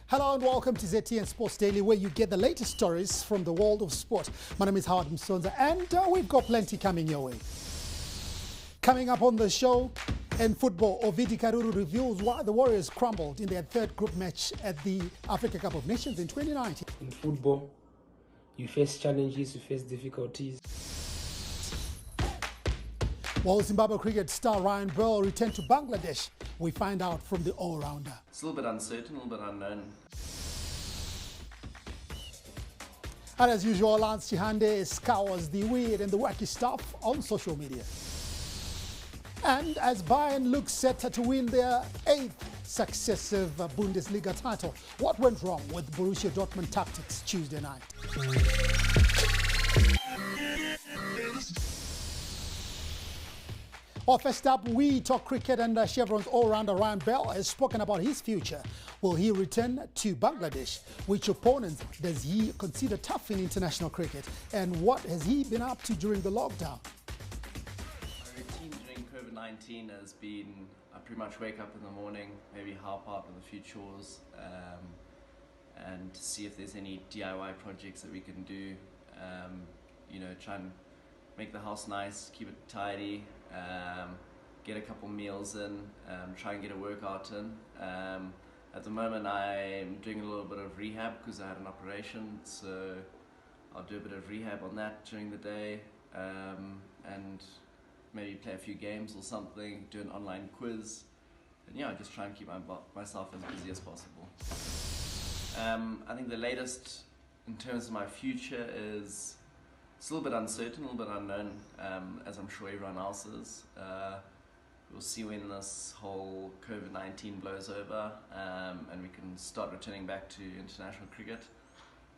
Hello and welcome to ZTN Sports Daily, where you get the latest stories from the world of sport. My name is Howard Msonza, and we've got plenty coming your way. Coming up on the show, in football, Ovidi Karuru reveals why the Warriors crumbled in their third group match at the Africa Cup of Nations in 2019. In football, you face challenges, you face difficulties. While Zimbabwe cricket star Ryan Bell returned to Bangladesh, we find out from the all-rounder. It's a little bit uncertain, a little bit unknown. And as usual, Lance Chihande scours the weird and the wacky stuff on social media. And as Bayern looks set to win their 8th successive Bundesliga title, what went wrong with Borussia Dortmund tactics Tuesday night? Well, first up, we talk cricket, and Chevron's all-rounder Ryan Bell has spoken about his future. Will he return to Bangladesh? Which opponents does he consider tough in international cricket? And what has he been up to during the lockdown? My routine during COVID-19 has been, I pretty much wake up in the morning, maybe help out with a few chores, and see if there's any DIY projects that we can do. Try and make the house nice, keep it tidy, get a couple meals in, try and get a workout in. At the moment I'm doing a little bit of rehab because I had an operation, so I'll do a bit of rehab on that during the day, and maybe play a few games or something, do an online quiz, and yeah, just try and keep myself as busy as possible. I think the latest in terms of my future is it's a little bit uncertain, a little bit unknown, as I'm sure everyone else is. We'll see when this whole COVID-19 blows over, and we can start returning back to international cricket.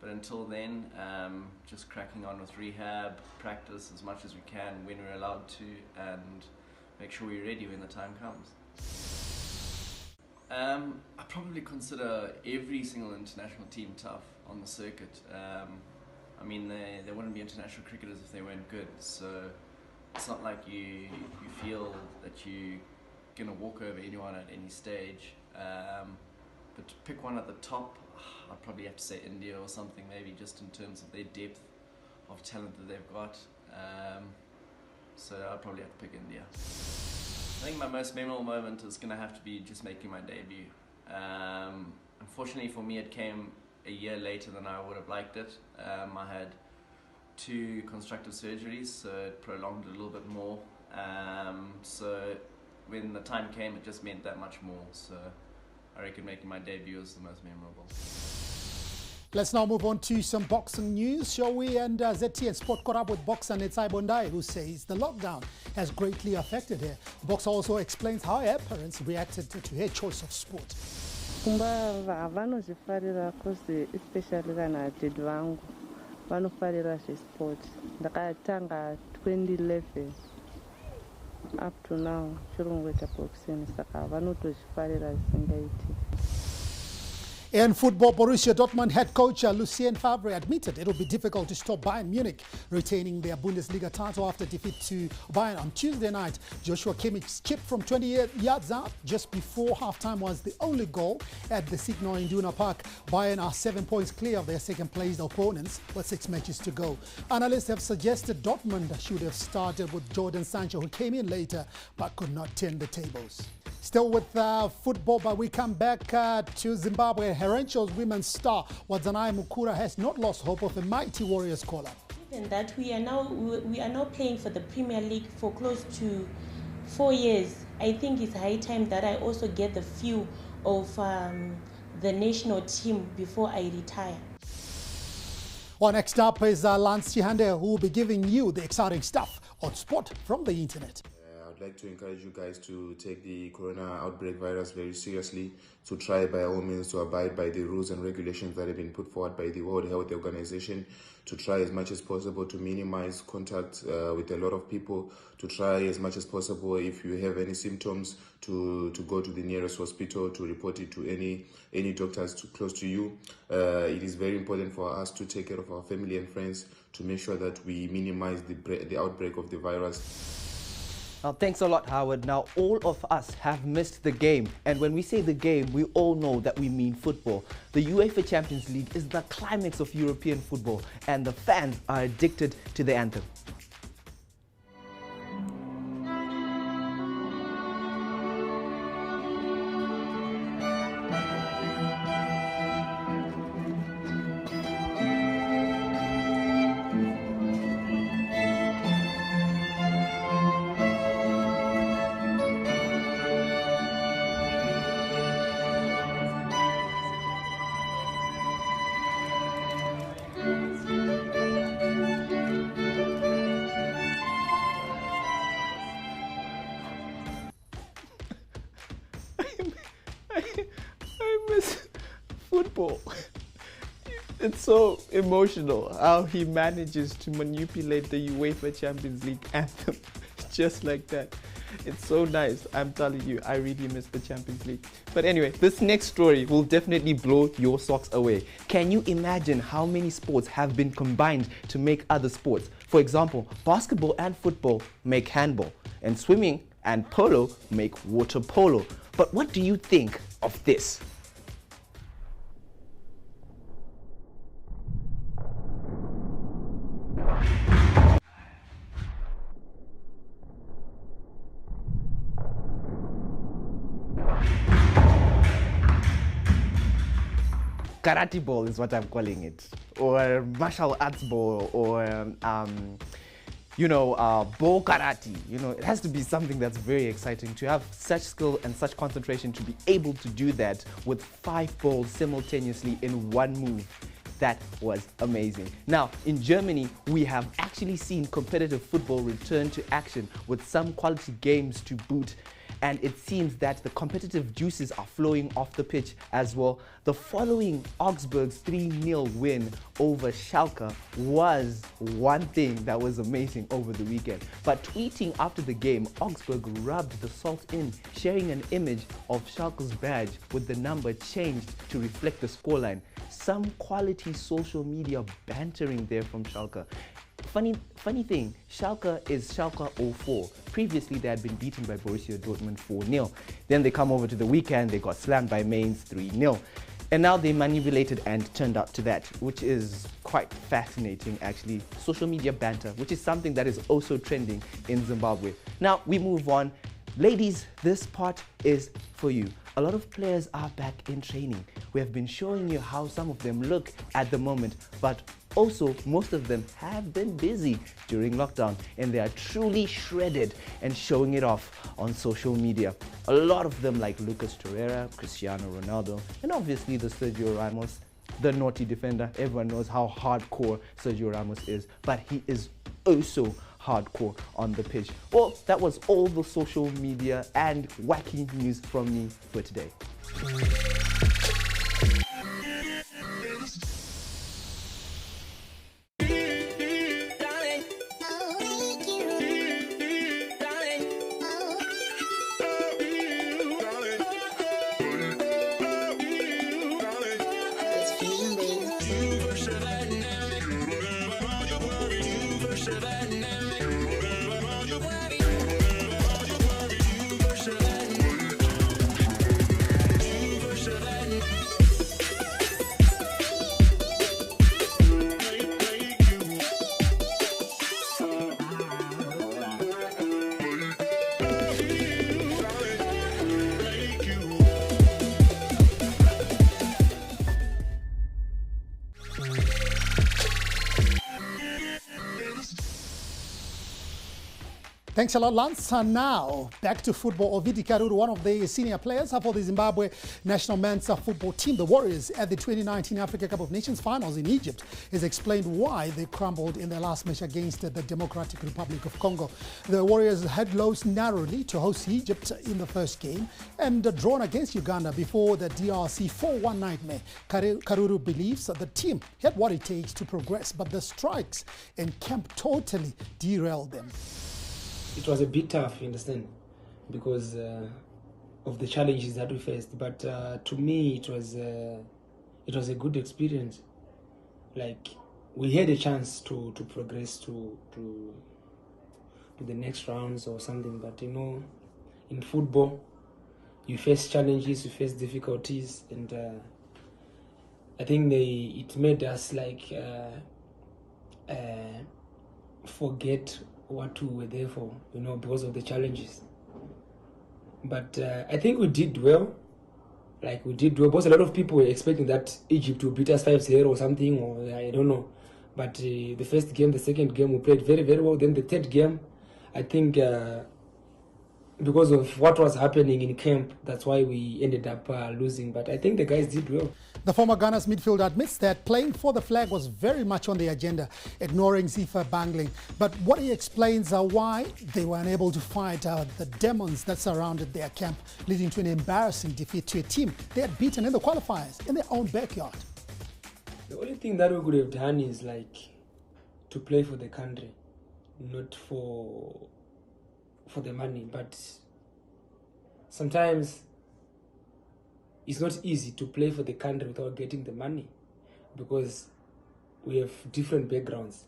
But until then, just cracking on with rehab, practice as much as we can when we're allowed to, and make sure we're ready when the time comes. I probably consider every single international team tough on the circuit. I mean, they wouldn't be international cricketers if they weren't good, so it's not like you feel that you're going to walk over anyone at any stage. But to pick one at the top, I'd probably have to say India or something, maybe, just in terms of their depth of talent that they've got. So I'd probably have to pick India. I think my most memorable moment is going to have to be just making my debut. Unfortunately for me, it came a year later than I would have liked it. I had 2 constructive surgeries, so it prolonged it a little bit more. So when the time came, it just meant that much more. So I reckon making my debut was the most memorable. Let's now move on to some boxing news, shall we? And ZTN Sport caught up with boxer Netsai Bondai, who says the lockdown has greatly affected her. The boxer also explains how her parents reacted to her choice of sport. Vanozvifarira kozi especially kana dad vangu vanofarira zvesport. Ndakatanga 2011 up to now chirongoita boxing, saka vanotozvifarira zvisingaiti. In football, Borussia Dortmund head coach Lucien Favre admitted it will be difficult to stop Bayern Munich retaining their Bundesliga title after defeat to Bayern on Tuesday night. Joshua Kimmich's chip from 28 yards out just before halftime was the only goal at the Signal Iduna Park. Bayern are 7 points clear of their second-placed opponents with 6 matches to go. Analysts have suggested Dortmund should have started with Jordan Sancho, who came in later but could not turn the tables. Still with football, but we come back to Zimbabwe. Herencho's women's star Wadzanai Mukura has not lost hope of a mighty Warriors call-up. Given that we are now playing for the Premier League for close to 4 years, I think it's high time that I also get the feel of the national team before I retire. Well, next up is Lance Chihande, who will be giving you the exciting stuff on sport from the internet. I'd like to encourage you guys to take the corona outbreak virus very seriously, to try by all means to abide by the rules and regulations that have been put forward by the World Health Organization, to try as much as possible to minimize contact with a lot of people, to try as much as possible, if you have any symptoms, to go to the nearest hospital, to report it to any doctors close to you. It is very important for us to take care of our family and friends to make sure that we minimize the outbreak of the virus. Thanks a lot, Howard. Now, all of us have missed the game. And when we say the game, we all know that we mean football. The UEFA Champions League is the climax of European football, and the fans are addicted to the anthem. I miss football. It's so emotional how he manages to manipulate the UEFA Champions League anthem just like that. It's so nice. I'm telling you, I really miss the Champions League. But anyway, this next story will definitely blow your socks away. Can you imagine how many sports have been combined to make other sports? For example, basketball and football make handball, and swimming and polo make water polo. But what do you think of this? Karate ball is what I'm calling it, or martial arts ball, or ball karate. It has to be something that's very exciting to have such skill and such concentration to be able to do that with 5 balls simultaneously in one move. That was amazing. Now, in Germany, we have actually seen competitive football return to action with some quality games to boot. And it seems that the competitive juices are flowing off the pitch as well. The following Augsburg's 3-0 win over Schalke was one thing that was amazing over the weekend. But tweeting after the game, Augsburg rubbed the salt in, sharing an image of Schalke's badge with the number changed to reflect the scoreline. Some quality social media bantering there from Schalke. Funny thing, Schalke is Schalke 04. Previously, they had been beaten by Borussia Dortmund 4-0. Then they come over to the weekend, they got slammed by Mainz 3-0. And now they manipulated and turned out to that, which is quite fascinating actually. Social media banter, which is something that is also trending in Zimbabwe. Now we move on. Ladies, this part is for you. A lot of players are back in training. We have been showing you how some of them look at the moment, but also most of them have been busy during lockdown, and they are truly shredded and showing it off on social media. A lot of them, like Lucas Torreira, Cristiano Ronaldo, and obviously the Sergio Ramos, the naughty defender. Everyone knows how hardcore Sergio Ramos is, but he is also hardcore on the pitch. Well, that was all the social media and wacky news from me for today. Thanks a lot, Lance. And now, back to football. Ovidi Karuru, one of the senior players for the Zimbabwe national men's football team, the Warriors, at the 2019 Africa Cup of Nations finals in Egypt, has explained why they crumbled in their last match against the Democratic Republic of Congo. The Warriors had lost narrowly to host Egypt in the first game and drawn against Uganda before the DRC 4-1 nightmare. Karuru believes that the team had what it takes to progress, but the strikes in camp totally derailed them. It was a bit tough, you understand, because of the challenges that we faced. But to me, it was a good experience. Like, we had a chance to progress to to the next rounds or something. But you know, in football, you face challenges, you face difficulties, and I think it made us like forget what we were there for, you know, because of the challenges. But I think we did well. Like, we did well, because a lot of people were expecting that Egypt would beat us 5-0 or something, or I don't know. But the first game, the second game, we played very, very well. Then the third game, I think because of what was happening in camp, that's why we ended up losing. But I think the guys did well. The former Ghana's midfielder admits that playing for the flag was very much on the agenda, ignoring Zifa Bangling. But what he explains are why they were unable to fight the demons that surrounded their camp, leading to an embarrassing defeat to a team they had beaten in the qualifiers in their own backyard. The only thing that we could have done is like to play for the country, not for the money. But sometimes it's not easy to play for the country without getting the money, because we have different backgrounds.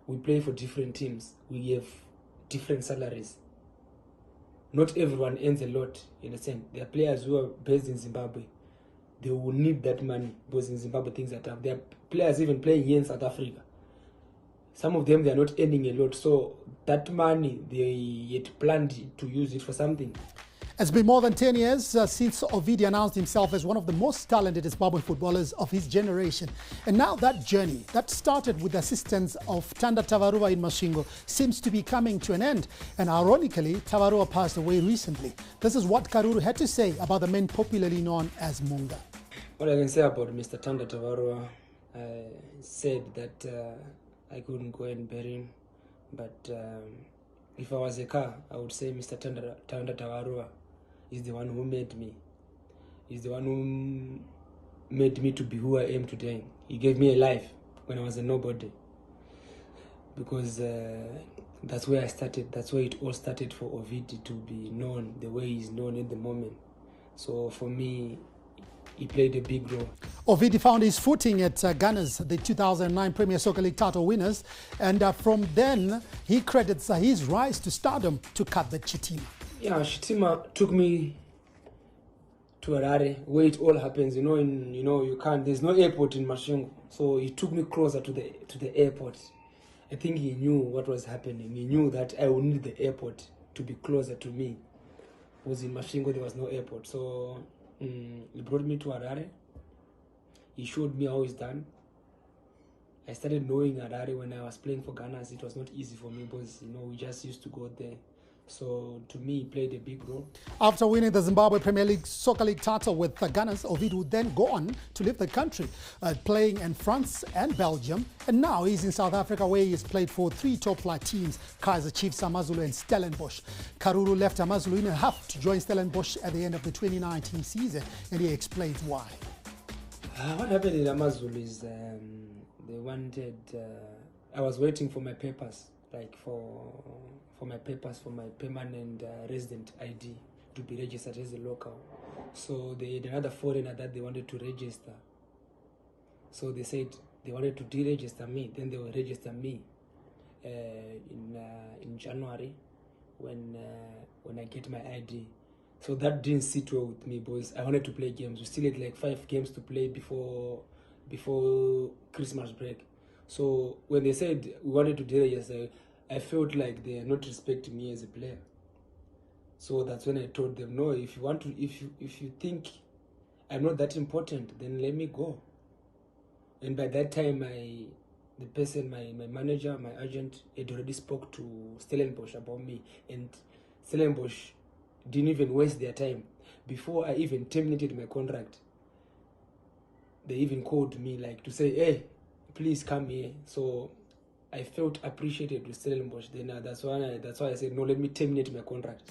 We play for different teams. We have different salaries. Not everyone earns a lot, you understand? There are players who are based in Zimbabwe. They will need that money, because in Zimbabwe things are tough. There are players even playing here in South Africa. Some of them, they are not earning a lot. So that money, they had planned to use it for something. It's been more than 10 years since Ovidi announced himself as one of the most talented Zimbabwean footballers of his generation. And now that journey that started with the assistance of Tanda Tavarua in Masvingo seems to be coming to an end. And ironically, Tavarua passed away recently. This is what Karuru had to say about the man popularly known as Munga. What I can say about Mr. Tanda Tavarua, I said that I couldn't go and bury him. But if I was a car, I would say Mr. Tanda Tavarua is the one who made me. He's the one who made me to be who I am today. He gave me a life when I was a nobody. Because that's where I started. That's where it all started for Ovidi to be known the way he's known at the moment. So for me, he played a big role. Ovidi found his footing at Ghana's, the 2009 Premier Soccer League title winners. And from then, he credits his rise to stardom to cut the Chitima. Yeah, Chitima took me to Harare, where it all happens. You can't. There's no airport in Masvingo, so he took me closer to the airport. I think he knew what was happening. He knew that I would need the airport to be closer to me. Because in Masvingo there was no airport, so he brought me to Harare. He showed me how it's done. I started knowing Harare when I was playing for Ghana. It was not easy for me because we just used to go there. So to me, he played a big role. After winning the Zimbabwe Premier League Soccer League title with the Gunners, Ovidi would then go on to leave the country, playing in France and Belgium. And now he's in South Africa, where he's played for 3 top-flight teams, Kaizer Chiefs, Amazulu and Stellenbosch. Karuru left Amazulu in a huff to join Stellenbosch at the end of the 2019 season, and he explains why. What happened in Amazulu is they wanted... I was waiting for my papers, like for my papers for my permanent resident ID to be registered as a local. So they had another foreigner that they wanted to register. So they said they wanted to deregister me, then they will register me in January when I get my ID. So that didn't sit well with me because I wanted to play games. We still had like 5 games to play before Christmas break. So when they said we wanted to deregister, I felt like they are not respecting me as a player. So that's when I told them, no, if you think I'm not that important, then let me go. And by that time, the person, my manager, my agent, had already spoke to Stellenbosch about me. And Stellenbosch didn't even waste their time. Before I even terminated my contract, they even called me like to say, hey, please come here. So I felt appreciated with Stellenbosch. Then that's why I said, no, let me terminate my contract.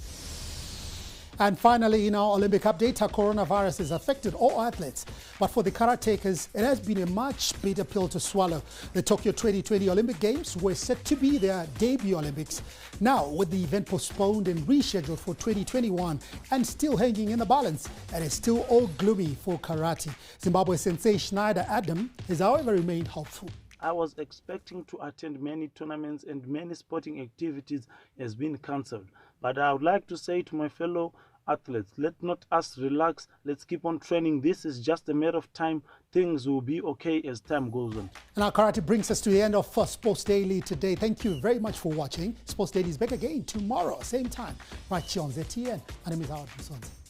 And finally, in our Olympic update, coronavirus has affected all athletes. But for the karatekers, it has been a much bitter pill to swallow. The Tokyo 2020 Olympic Games were set to be their debut Olympics. Now, with the event postponed and rescheduled for 2021 and still hanging in the balance, it is still all gloomy for karate. Zimbabwe sensei Schneider Adam has, however, remained hopeful. I was expecting to attend many tournaments, and many sporting activities has been cancelled. But I would like to say to my fellow athletes, let not us relax. Let's keep on training. This is just a matter of time. Things will be okay as time goes on. And our karate brings us to the end of Sports Daily today. Thank you very much for watching. Sports Daily is back again tomorrow, same time, right here on ZTN. My name is Howard Msonzi.